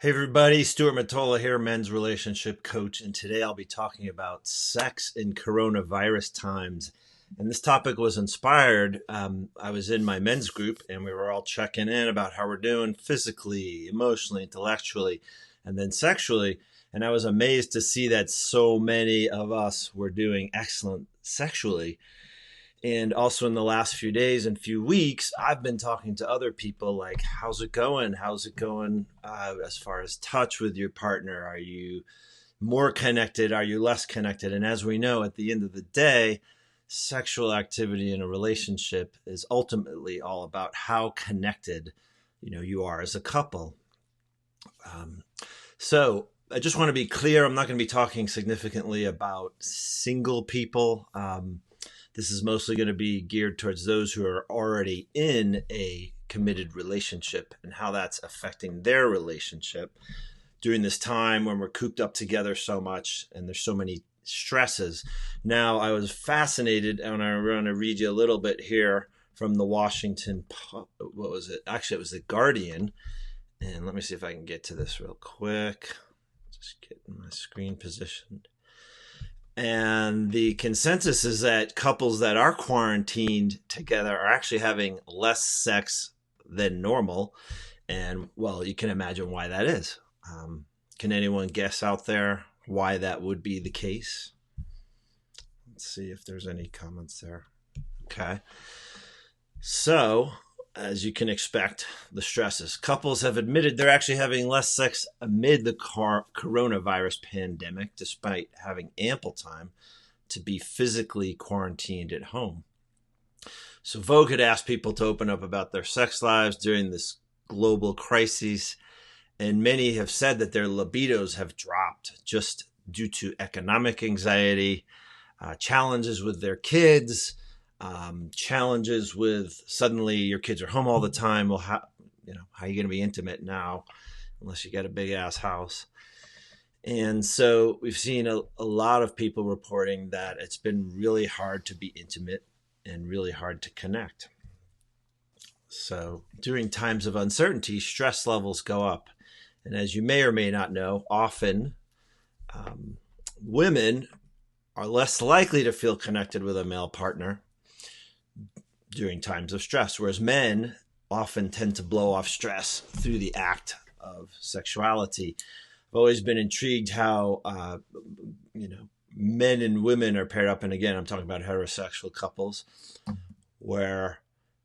Hey everybody, Stuart Matola here, men's relationship coach, and today I'll be talking about sex in coronavirus times. And this topic was inspired. I was in my men's group and we were all checking in about how we're doing physically, emotionally, intellectually, and then sexually. And I was amazed to see that so many of us were doing excellent sexually. And also in the last few days and few weeks, I've been talking to other people like, how's it going? How's it going as far as touch with your partner? Are you more connected? Are you less connected? And as we know, at the end of the day, sexual activity in a relationship is ultimately all about how connected, you are as a couple. Um, so I just want to be clear. I'm not going to be talking significantly about single people. This is mostly going to be geared towards those who are already in a committed relationship and how that's affecting their relationship during this time when we're cooped up together so much and there's so many stresses. Now, I was fascinated, and I'm going to read you a little bit here from the what was it? Actually, it was the Guardian. And let me see if I can get to this real quick. Just get my screen positioned. And the consensus is that couples that are quarantined together are actually having less sex than normal. And, well, you can imagine why that is. Can anyone guess out there why that would be the case? Let's see if there's any comments there. Okay. So, as you can expect, the stresses. Couples have admitted they're actually having less sex amid the coronavirus pandemic, despite having ample time to be physically quarantined at home. So Vogue had asked people to open up about their sex lives during this global crisis, and many have said that their libidos have dropped just due to economic anxiety, challenges with their kids, challenges with suddenly your kids are home all the time. Well, how are you going to be intimate now unless you got a big ass house? And so we've seen a lot of people reporting that it's been really hard to be intimate and really hard to connect. So during times of uncertainty, stress levels go up. And as you may or may not know, often women are less likely to feel connected with a male partner during times of stress, whereas men often tend to blow off stress through the act of sexuality. I've always been intrigued how, men and women are paired up. And again, I'm talking about heterosexual couples where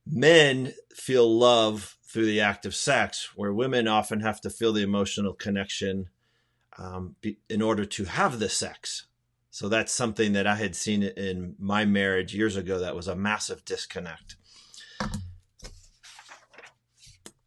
men feel love through the act of sex, where women often have to feel the emotional connection in order to have the sex. So that's something that I had seen in my marriage years ago that was a massive disconnect.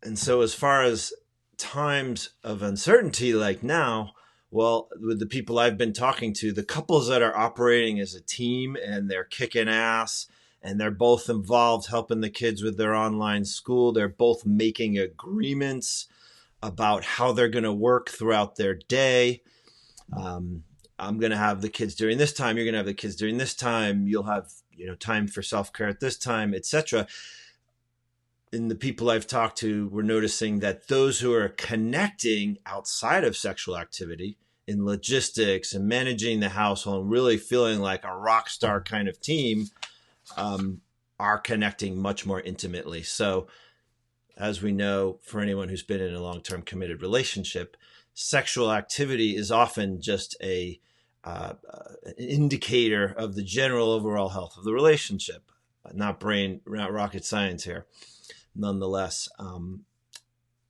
And so as far as times of uncertainty like now, well, with the people I've been talking to, the couples that are operating as a team and they're kicking ass and they're both involved helping the kids with their online school, they're both making agreements about how they're going to work throughout their day. I'm going to have the kids during this time. You're going to have the kids during this time. You'll have, time for self-care at this time, etc. And the people I've talked to were noticing that those who are connecting outside of sexual activity in logistics and managing the household and really feeling like a rock star kind of team are connecting much more intimately. So as we know, for anyone who's been in a long-term committed relationship, sexual activity is often just an indicator of the general overall health of the relationship. Not rocket science here. Nonetheless,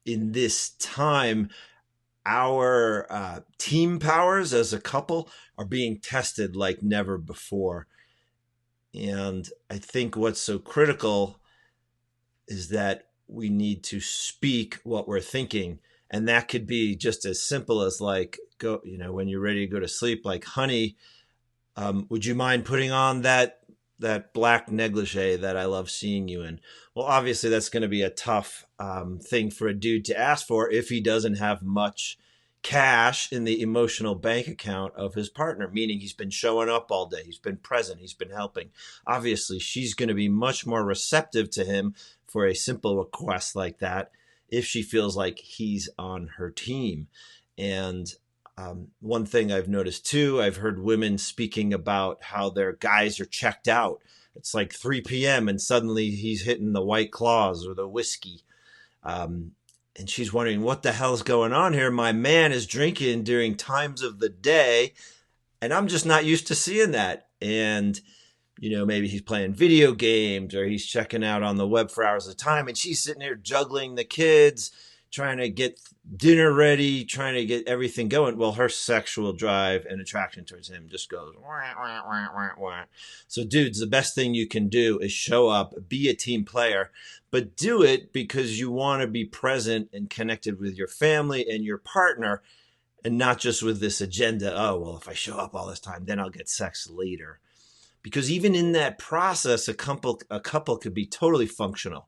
in this time, our team powers as a couple are being tested like never before. And I think what's so critical is that we need to speak what we're thinking. And that could be just as simple as like, when you're ready to go to sleep, like, honey, would you mind putting on that black negligee that I love seeing you in? Well, obviously that's going to be a tough thing for a dude to ask for if he doesn't have much cash in the emotional bank account of his partner, meaning he's been showing up all day, he's been present, he's been helping. Obviously, she's going to be much more receptive to him for a simple request like that if she feels like he's on her team. And one thing I've noticed too, I've heard women speaking about how their guys are checked out. It's like 3 p.m. and suddenly he's hitting the White Claws or the whiskey. Um, and she's wondering what the hell's going on here. My man is drinking during times of the day, and I'm just not used to seeing that. And maybe he's playing video games or he's checking out on the web for hours at a time, and she's sitting there juggling the kids, trying to get dinner ready, trying to get everything going. Well, her sexual drive and attraction towards him just goes wah, wah, wah, wah, wah. So dudes, the best thing you can do is show up, be a team player, but do it because you want to be present and connected with your family and your partner, and not just with this agenda. Oh, well, if I show up all this time, then I'll get sex later. Because even in that process, a couple could be totally functional,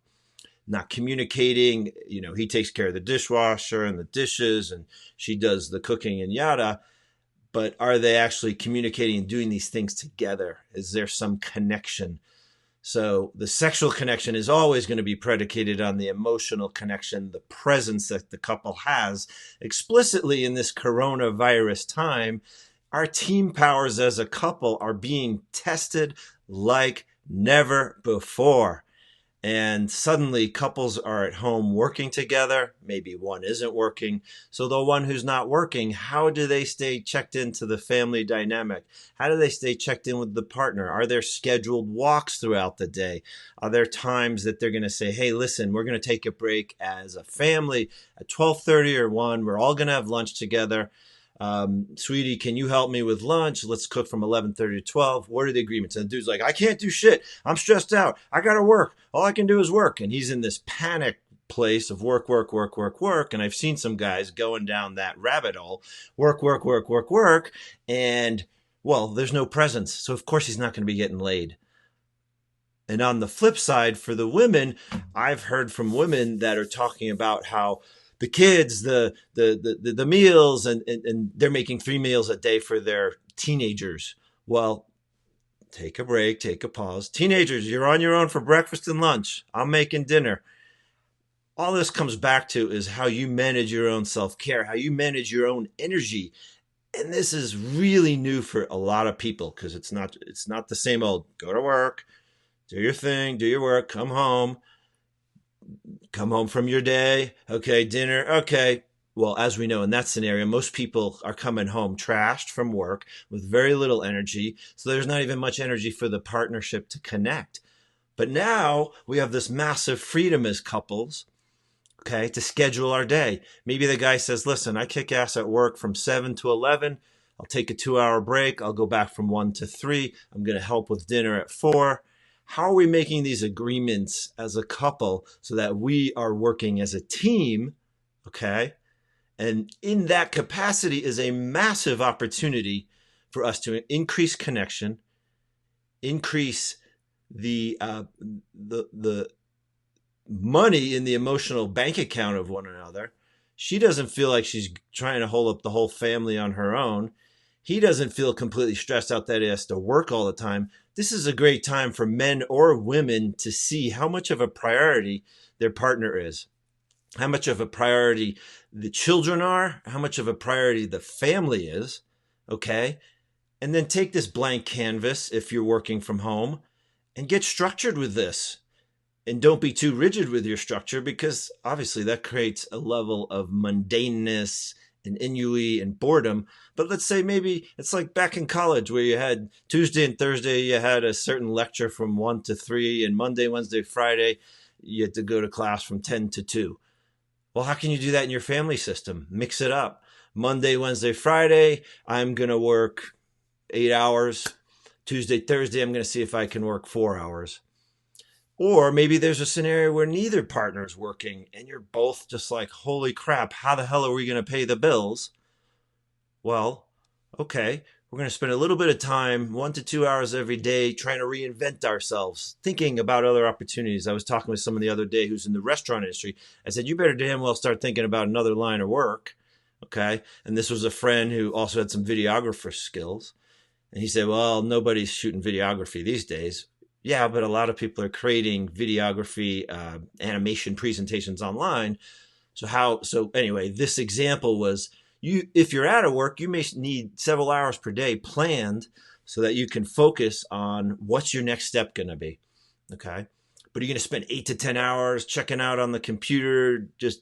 not communicating. He takes care of the dishwasher and the dishes, and she does the cooking and yada. But are they actually communicating and doing these things together? Is there some connection? So the sexual connection is always going to be predicated on the emotional connection, the presence that the couple has. Explicitly in this coronavirus time, our team powers as a couple are being tested like never before. And suddenly couples are at home working together. Maybe one isn't working. So the one who's not working, how do they stay checked into the family dynamic? How do they stay checked in with the partner? Are there scheduled walks throughout the day? Are there times that they're going to say, hey, listen, we're going to take a break as a family at 12:30 or 1. We're all going to have lunch together. Sweetie, can you help me with lunch? Let's cook from 11:30 to 12. What are the agreements? And the dude's like, I can't do shit. I'm stressed out. I got to work. All I can do is work. And he's in this panic place of work, work, work, work, work. And I've seen some guys going down that rabbit hole, work, work, work, work, work. And well, there's no presence. So of course he's not going to be getting laid. And on the flip side, for the women, I've heard from women that are talking about how the kids, the meals, and they're making 3 meals a day for their teenagers. Well, take a break, take a pause. Teenagers, you're on your own for breakfast and lunch. I'm making dinner. All this comes back to is how you manage your own self-care, how you manage your own energy. And this is really new for a lot of people because it's not the same old go to work, do your thing, do your work, come home from your day. Okay, dinner. Okay. Well, as we know in that scenario, most people are coming home trashed from work with very little energy. So there's not even much energy for the partnership to connect. But now we have this massive freedom as couples, okay, to schedule our day. Maybe the guy says, listen, I kick ass at work from 7 to 11. I'll take a 2-hour break. I'll go back from 1 to 3. I'm going to help with dinner at 4. How are we making these agreements as a couple so that we are working as a team, okay? And in that capacity is a massive opportunity for us to increase connection, increase the money in the emotional bank account of one another. She doesn't feel like she's trying to hold up the whole family on her own. He doesn't feel completely stressed out that he has to work all the time. This is a great time for men or women to see how much of a priority their partner is, how much of a priority the children are, how much of a priority the family is, okay? And then take this blank canvas if you're working from home and get structured with this. And don't be too rigid with your structure because obviously that creates a level of mundaneness and ennui and boredom. But let's say maybe it's like back in college where you had Tuesday and Thursday, you had a certain lecture from 1 to 3, and Monday, Wednesday, Friday, you had to go to class from 10 to 2. Well, how can you do that in your family system? Mix it up. Monday, Wednesday, Friday, I'm going to work 8 hours. Tuesday, Thursday, I'm going to see if I can work 4 hours. Or maybe there's a scenario where neither partner's working and you're both just like, holy crap, how the hell are we going to pay the bills? Well, okay, we're going to spend a little bit of time, 1 to 2 hours every day, trying to reinvent ourselves, thinking about other opportunities. I was talking with someone the other day who's in the restaurant industry. I said, you better damn well start thinking about another line of work, okay? And this was a friend who also had some videographer skills. And he said, well, nobody's shooting videography these days. Yeah, but a lot of people are creating videography, animation presentations online. So anyway, this example was, if you're out of work, you may need several hours per day planned so that you can focus on what's your next step going to be. Okay. But you're going to spend 8 to 10 hours checking out on the computer, just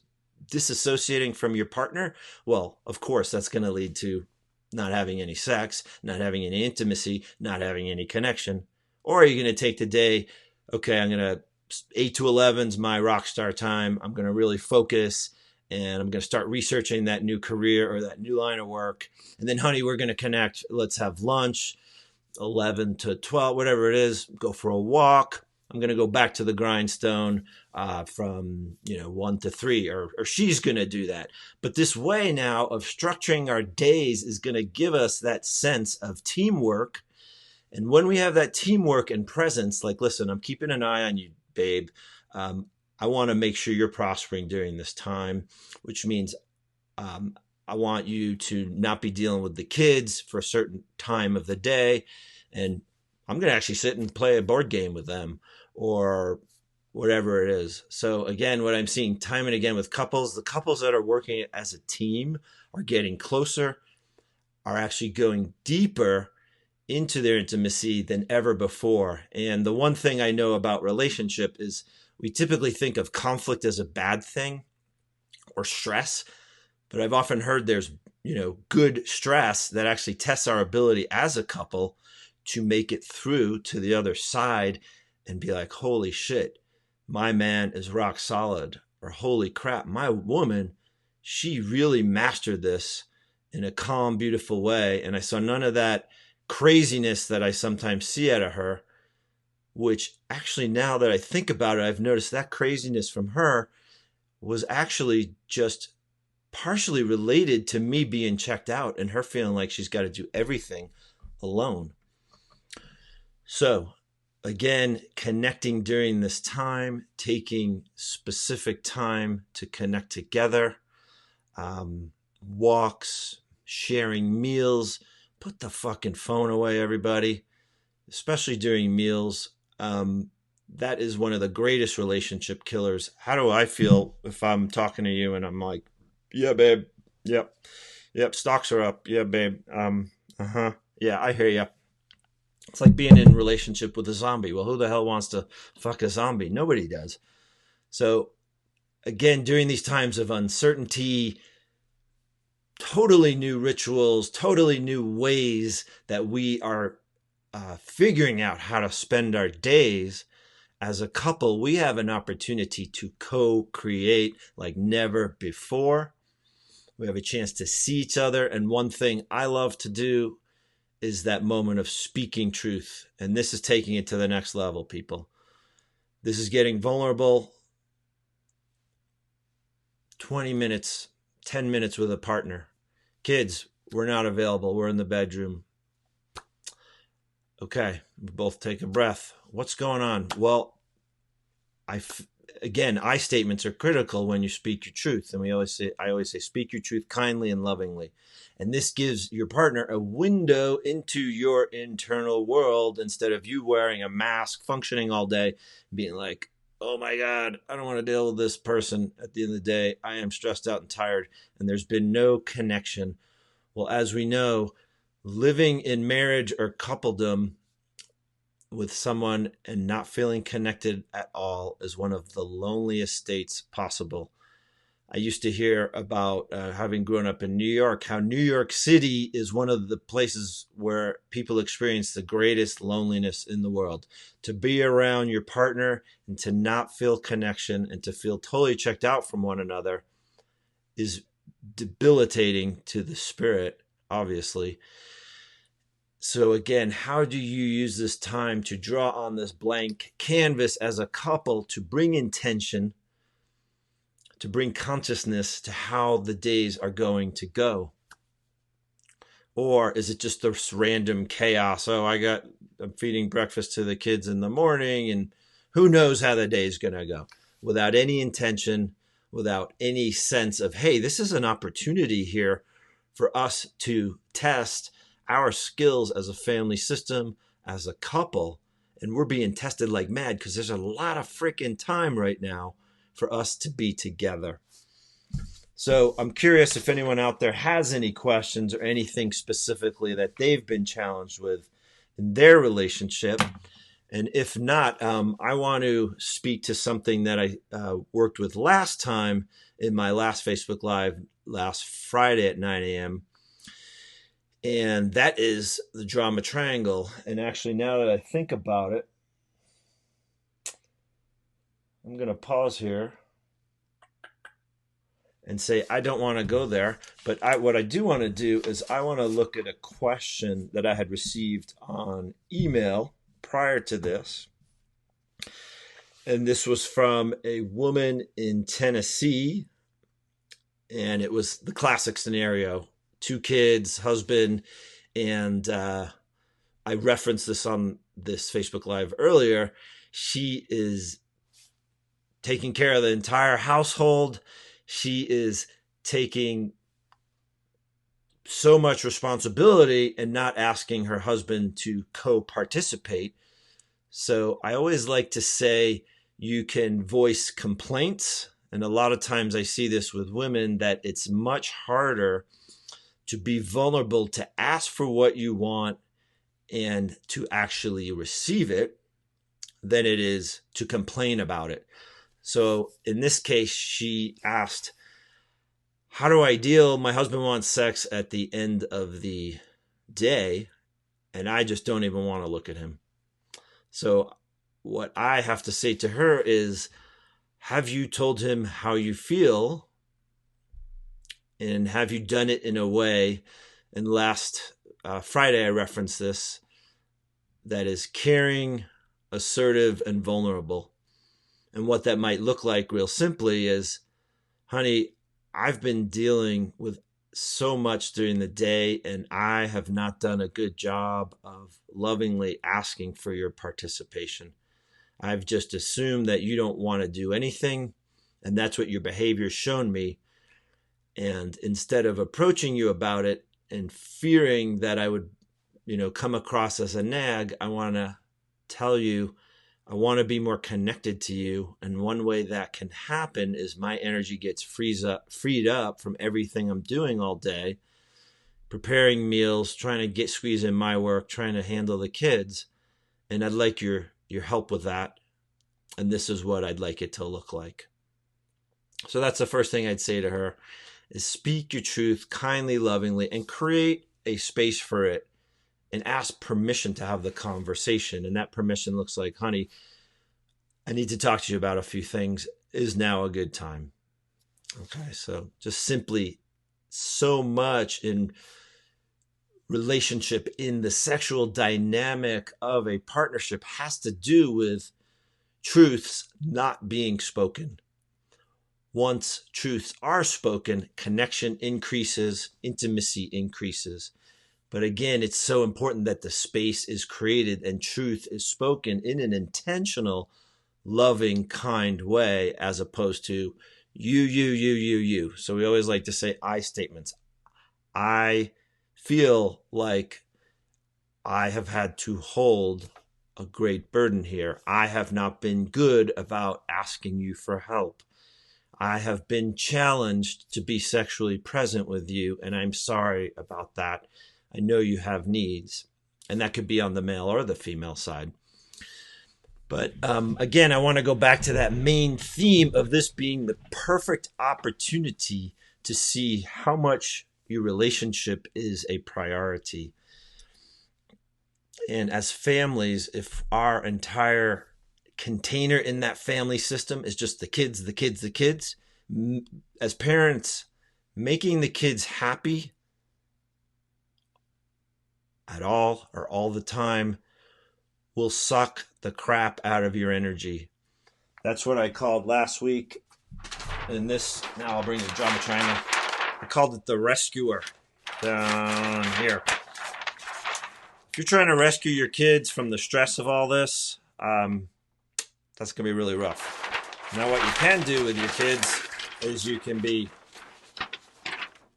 disassociating from your partner. Well, of course, that's going to lead to not having any sex, not having any intimacy, not having any connection. Or are you going to take the day, okay, I'm going to 8 to 11 is my rock star time. I'm going to really focus and I'm going to start researching that new career or that new line of work. And then, honey, we're going to connect. Let's have lunch, 11 to 12, whatever it is, go for a walk. I'm going to go back to the grindstone from 1 to 3, or she's going to do that. But this way now of structuring our days is going to give us that sense of teamwork. And when we have that teamwork and presence, like, listen, I'm keeping an eye on you, babe. I want to make sure you're prospering during this time, which means I want you to not be dealing with the kids for a certain time of the day. And I'm going to actually sit and play a board game with them or whatever it is. So again, what I'm seeing time and again with couples, the couples that are working as a team are getting closer, are actually going deeper into their intimacy than ever before. And the one thing I know about relationship is we typically think of conflict as a bad thing or stress, but I've often heard there's, good stress that actually tests our ability as a couple to make it through to the other side and be like, holy shit, my man is rock solid, or holy crap, my woman, she really mastered this in a calm, beautiful way. And I saw none of that craziness that I sometimes see out of her, which actually, now that I think about it, I've noticed that craziness from her was actually just partially related to me being checked out and her feeling like she's got to do everything alone. So again, connecting during this time, taking specific time to connect together, walks, sharing meals. Put the fucking phone away, everybody, especially during meals. That is one of the greatest relationship killers. How do I feel if I'm talking to you and I'm like, yeah, babe. Yep. Stocks are up. Yeah, babe. Yeah, I hear you. It's like being in a relationship with a zombie. Well, who the hell wants to fuck a zombie? Nobody does. So again, during these times of uncertainty, totally new rituals, totally new ways that we are figuring out how to spend our days as a couple, we have an opportunity to co-create like never before. We have a chance to see each other. And one thing I love to do is that moment of speaking truth. And this is taking it to the next level, people. This is getting vulnerable. 20 minutes, 10 minutes with a partner. Kids, we're not available. We're in the bedroom. Okay, we both take a breath. What's going on? Well, I statements are critical when you speak your truth. And I always say, speak your truth kindly and lovingly. And this gives your partner a window into your internal world instead of you wearing a mask, functioning all day, being like, oh my God, I don't want to deal with this person. At the end of the day, I am stressed out and tired, and there's been no connection. Well, as we know, living in marriage or coupledom with someone and not feeling connected at all is one of the loneliest states possible. I used to hear about, having grown up in New York, how New York City is one of the places where people experience the greatest loneliness in the world. To be around your partner and to not feel connection and to feel totally checked out from one another is debilitating to the spirit, obviously. So again, how do you use this time to draw on this blank canvas as a couple to bring intention, to bring consciousness to how the days are going to go? Or is it just this random chaos? Oh, I'm feeding breakfast to the kids in the morning and who knows how the day is going to go, without any intention, without any sense of, hey, this is an opportunity here for us to test our skills as a family system, as a couple, and we're being tested like mad because there's a lot of freaking time right now for us to be together. So I'm curious if anyone out there has any questions or anything specifically that they've been challenged with in their relationship. And if not, I want to speak to something that I worked with last time in my last Facebook Live last Friday at 9 a.m. And that is the drama triangle. And actually, now that I think about it, I'm going to pause here and say I don't want to go there. But what I do want to do is I want to look at a question that I had received on email prior to this. And this was from a woman in Tennessee. And it was the classic scenario: 2 kids, husband, and I referenced this on this Facebook Live earlier. She is taking care of the entire household. She is taking so much responsibility and not asking her husband to co-participate. So I always like to say you can voice complaints. And a lot of times I see this with women, that it's much harder to be vulnerable, to ask for what you want and to actually receive it, than it is to complain about it. So in this case, she asked, how do I deal? My husband wants sex at the end of the day, and I just don't even want to look at him. So what I have to say to her is, have you told him how you feel? And have you done it in a way, and last Friday I referenced this, that is caring, assertive, and vulnerable. And what that might look like real simply is, honey, I've been dealing with so much during the day, and I have not done a good job of lovingly asking for your participation. I've just assumed that you don't want to do anything, and that's what your behavior's shown me. And instead of approaching you about it and fearing that I would, come across as a nag, I want to tell you, I want to be more connected to you. And one way that can happen is my energy gets freed up from everything I'm doing all day, preparing meals, trying to squeeze in my work, trying to handle the kids. And I'd like your help with that. And this is what I'd like it to look like. So that's the first thing I'd say to her, is speak your truth kindly, lovingly, and create a space for it, and ask permission to have the conversation. And that permission looks like, honey, I need to talk to you about a few things. Is now a good time? Okay, so just simply, so much in relationship, in the sexual dynamic of a partnership, has to do with truths not being spoken. Once truths are spoken, connection increases, intimacy increases. But again, it's so important that the space is created and truth is spoken in an intentional, loving, kind way, as opposed to you. So we always like to say I statements. I feel like I have had to hold a great burden here. I have not been good about asking you for help. I have been challenged to be sexually present with you, and I'm sorry about that. I know you have needs, and that could be on the male or the female side. But again, I want to go back to that main theme of this being the perfect opportunity to see how much your relationship is a priority. And as families, if our entire container in that family system is just the kids, as parents, making the kids happy at all or all the time will suck the crap out of your energy. That's what I called last week in this. Now I'll bring the drama triangle. I called it the rescuer down here. If you're trying to rescue your kids from the stress of all this, that's going to be really rough. Now what you can do with your kids is you can be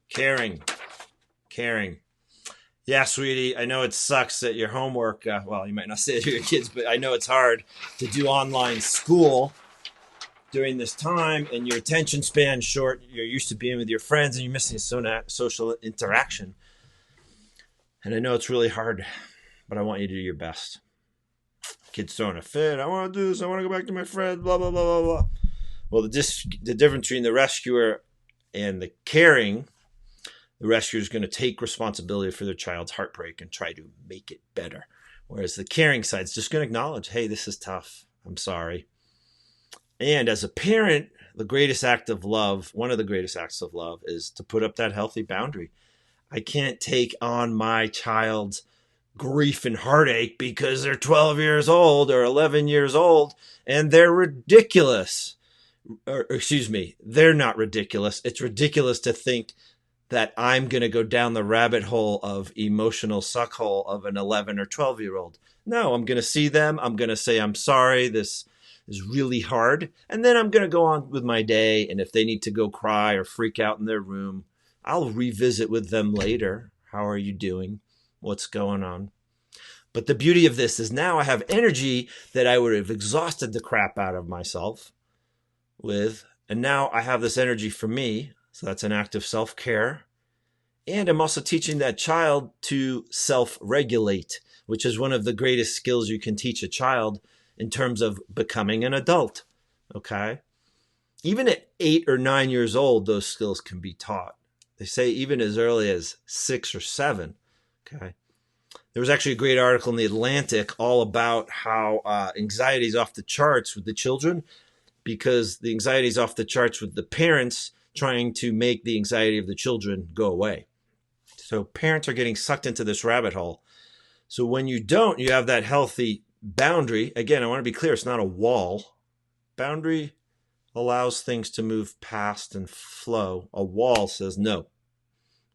caring. Yeah, sweetie, I know it sucks that your homework, well, you might not say it to your kids, but I know it's hard to do online school. during this time and your attention span's short, you're used to being with your friends and you're missing social interaction. And I know it's really hard, but I want you to do your best. Kid's throwing a fit. I want to do this. I want to go back to my friends, blah, blah, blah, blah, blah. Well, the difference between the rescuer and the caring, the rescuer is going to take responsibility for their child's heartbreak and try to make it better. Whereas the caring side is just going to acknowledge, hey, this is tough. I'm sorry. And as a parent, the greatest act of love, one of the greatest acts of love, is to put up that healthy boundary. I can't take on my child's grief and heartache because they're 12 years old or 11 years old and they're ridiculous. Or excuse me, they're not ridiculous. It's ridiculous to think that I'm going to go down the rabbit hole of emotional suckhole of an 11 or 12-year-old. No, I'm going to see them. I'm going to say, I'm sorry. This is really hard. And then I'm going to go on with my day. And if they need to go cry or freak out in their room, I'll revisit with them later. How are you doing? What's going on? But the beauty of this is now I have energy that I would have exhausted the crap out of myself with. And now I have this energy for me. So that's an act of self-care. And I'm also teaching that child to self-regulate, which is one of the greatest skills you can teach a child in terms of becoming an adult. Okay? Even at 8 or 9 years old, those skills can be taught. They say even as early as 6 or 7. Okay? There was actually a great article in the Atlantic all about how anxiety is off the charts with the children because the anxiety is off the charts with the parents trying to make the anxiety of the children go away. So parents are getting sucked into this rabbit hole. So when you don't, you have that healthy boundary. Again, I want to be clear, it's not a wall. Boundary allows things to move past and flow. A wall says no.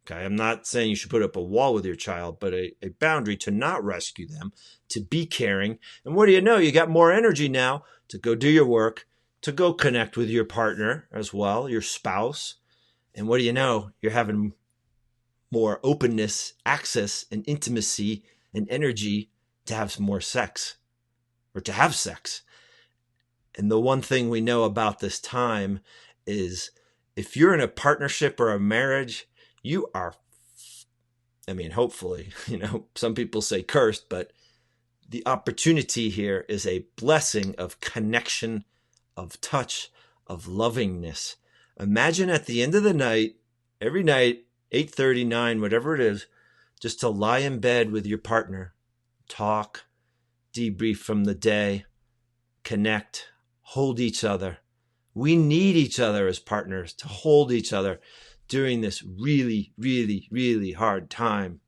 Okay, I'm not saying you should put up a wall with your child, but a boundary to not rescue them, to be caring. And what do you know? You got more energy now to go do your work, to go connect with your partner as well, your spouse. And what do you know? You're having more openness, access, and intimacy and energy to have more sex or to have sex. And the one thing we know about this time is if you're in a partnership or a marriage, you are, hopefully, some people say cursed, but the opportunity here is a blessing of connection, of touch, of lovingness. Imagine at the end of the night, every night, 8:30, 9, whatever it is, just to lie in bed with your partner, talk, debrief from the day, connect, hold each other. We need each other as partners to hold each other during this really, really, really hard time,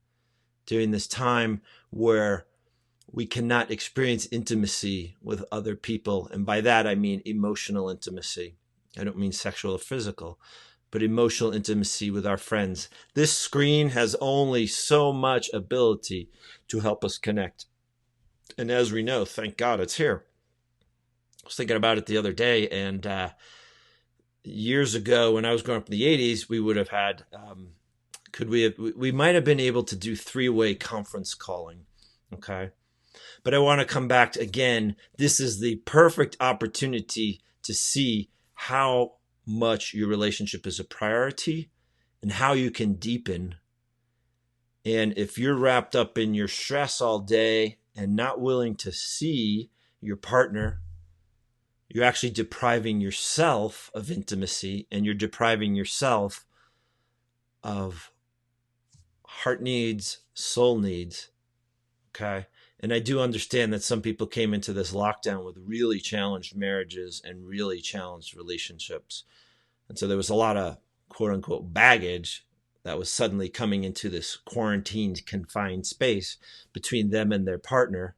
during this time where we cannot experience intimacy with other people. And by that, I mean emotional intimacy. I don't mean sexual or physical, but emotional intimacy with our friends. This screen has only so much ability to help us connect. And as we know, thank God it's here. I was thinking about it the other day, and years ago when I was growing up in the 80s, we would have had, we might have been able to do 3-way conference calling. Okay. But I want to come back to, again, this is the perfect opportunity to see how much your relationship is a priority and how you can deepen. And if you're wrapped up in your stress all day and not willing to see your partner, you're actually depriving yourself of intimacy, and you're depriving yourself of heart needs, soul needs. Okay. And I do understand that some people came into this lockdown with really challenged marriages and really challenged relationships. And so there was a lot of quote unquote baggage that was suddenly coming into this quarantined, confined space between them and their partner.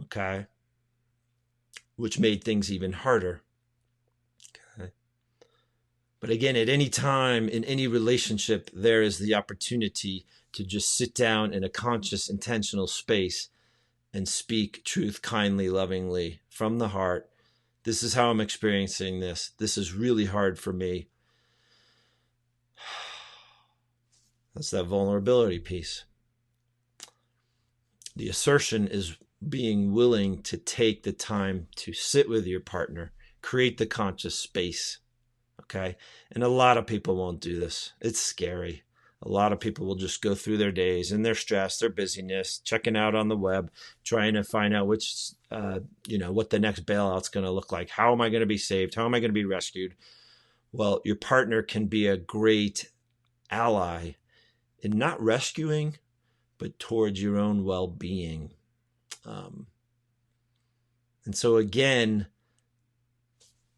Okay. Which made things even harder. Okay. But again, at any time in any relationship, there is the opportunity to just sit down in a conscious, intentional space and speak truth kindly, lovingly from the heart. This is how I'm experiencing this. This is really hard for me. That's that vulnerability piece. The assertion is being willing to take the time to sit with your partner create the conscious space. Okay. And a lot of people won't do this. It's scary. A lot of people will just go through their days and their stress, their busyness, checking out on the web, trying to find out which, what the next bailout's going to look like. How am I going to be saved? How am I going to be rescued? Well, your partner can be a great ally in not rescuing, but towards your own well-being. And so again,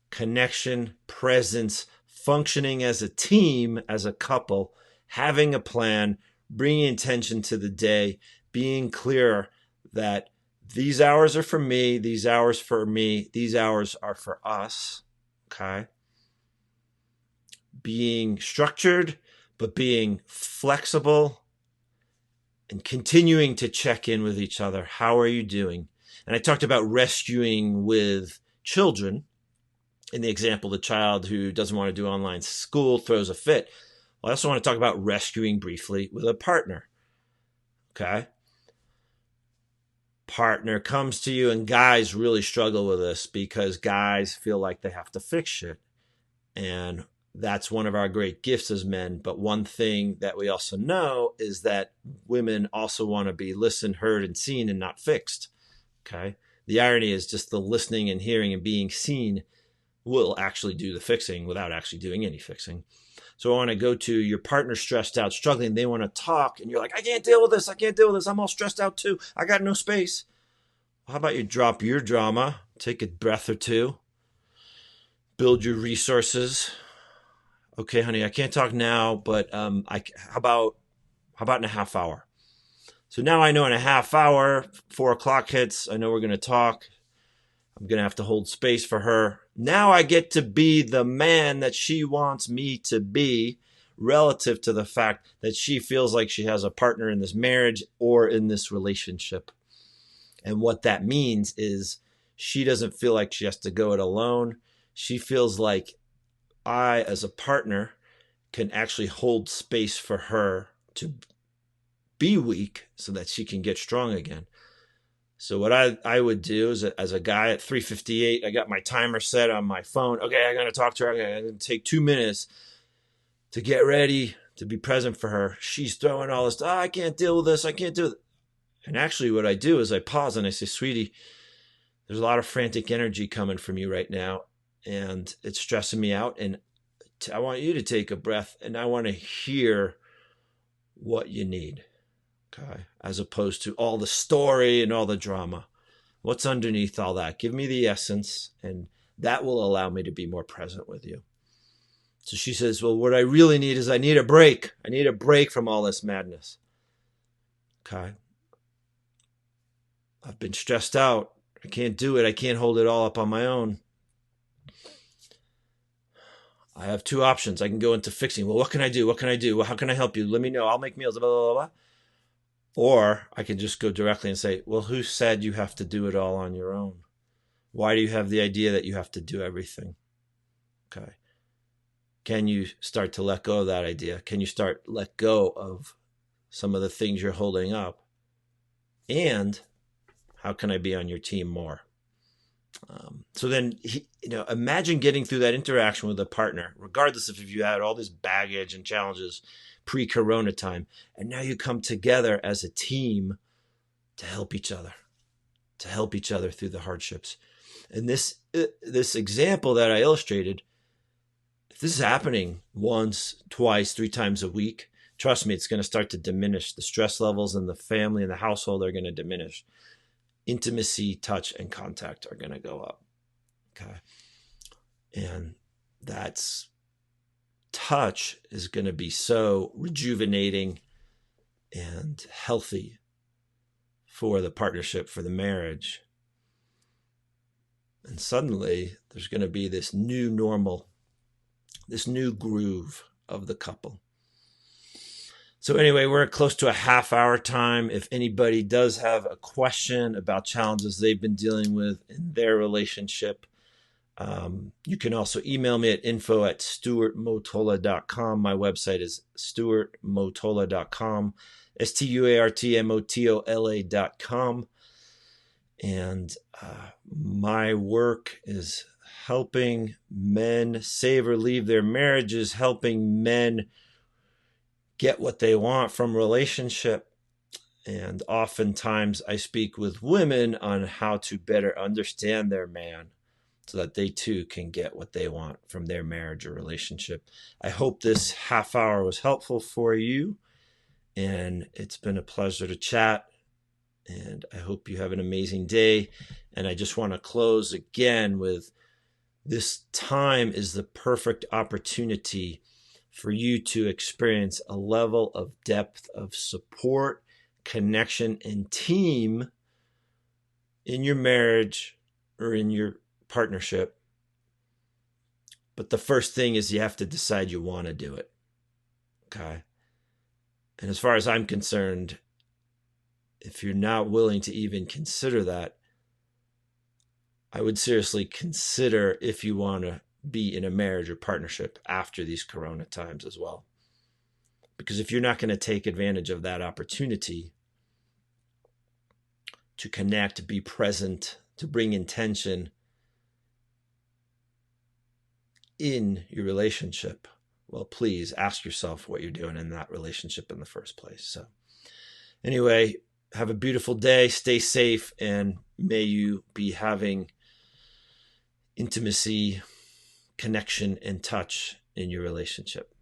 connection, presence, functioning as a team, as a couple, having a plan, bringing intention to the day, being clear that these hours are for me, these hours for me, these hours are for us, okay? Being structured, but being flexible and continuing to check in with each other. How are you doing? And I talked about rescuing with children. In the example, the child who doesn't want to do online school throws a fit. Well, I also want to talk about rescuing briefly with a partner. Okay? Partner comes to you, and guys really struggle with this because guys feel like they have to fix shit. And that's one of our great gifts as men. But one thing that we also know is that women also want to be listened, heard, and seen and not fixed. Okay? The irony is just the listening and hearing and being seen will actually do the fixing without actually doing any fixing. So I want to go to your partner stressed out, struggling. They want to talk and you're like, I can't deal with this. I can't deal with this. I'm all stressed out too. I got no space. How about you drop your drama, take a breath or two, build your resources. Okay, honey, I can't talk now, but how about in a half hour? So now I know in a half hour, 4:00 hits, I know we're going to talk. I'm going to have to hold space for her. Now I get to be the man that she wants me to be relative to the fact that she feels like she has a partner in this marriage or in this relationship. And what that means is she doesn't feel like she has to go it alone. She feels like I, as a partner, can actually hold space for her to be weak so that she can get strong again. So what I would do is, as a guy at 3:58, I got my timer set on my phone. Okay, I'm going to talk to her. I'm going to take 2 minutes to get ready, to be present for her. She's throwing all this, I can't deal with this. I can't do it. And actually what I do is I pause and I say, sweetie, there's a lot of frantic energy coming from you right now, and it's stressing me out. And I want you to take a breath, and I want to hear what you need. Okay, as opposed to all the story and all the drama. What's underneath all that? Give me the essence, and that will allow me to be more present with you. So she says, well, what I really need is I need a break. I need a break from all this madness. Okay. I've been stressed out. I can't do it. I can't hold it all up on my own. I have two options. I can go into fixing. Well, what can I do? What can I do? Well, how can I help you? Let me know. I'll make meals, blah, blah, blah. Or I can just go directly and say, well, who said you have to do it all on your own? Why do you have the idea that you have to do everything? Okay. Can you start to let go of that idea? Can you let go of some of the things you're holding up? And how can I be on your team more? So then, imagine getting through that interaction with a partner, regardless of if you had all this baggage and challenges pre-corona time, and now you come together as a team to help each other through the hardships. And this example that I illustrated, if this is happening once, twice, 3 times a week, trust me, it's going to start to diminish. The stress levels in the family and the household are going to diminish. Intimacy, touch, and contact are going to go up. Okay. And touch is going to be so rejuvenating and healthy for the partnership, for the marriage. And suddenly there's going to be this new normal, this new groove of the couple. So anyway, we're at close to a half-hour time. If anybody does have a question about challenges they've been dealing with in their relationship, you can also email me at info@stuartmotola.com. My website is stuartmotola.com, stuartmotola.com. And my work is helping men save or leave their marriages, helping men get what they want from relationship. And oftentimes I speak with women on how to better understand their man so that they too can get what they want from their marriage or relationship. I hope this half hour was helpful for you, and it's been a pleasure to chat, and I hope you have an amazing day. And I just want to close again with, this time is the perfect opportunity for you to experience a level of depth of support, connection, and team in your marriage or in your partnership. But the first thing is you have to decide you want to do it. Okay. And as far as I'm concerned, if you're not willing to even consider that, I would seriously consider if you want to be in a marriage or partnership after these corona times as well. Because if you're not going to take advantage of that opportunity to connect, be present, to bring intention in your relationship, well, please ask yourself what you're doing in that relationship in the first place. So anyway, have a beautiful day, stay safe, and may you be having intimacy, connection, and touch in your relationship.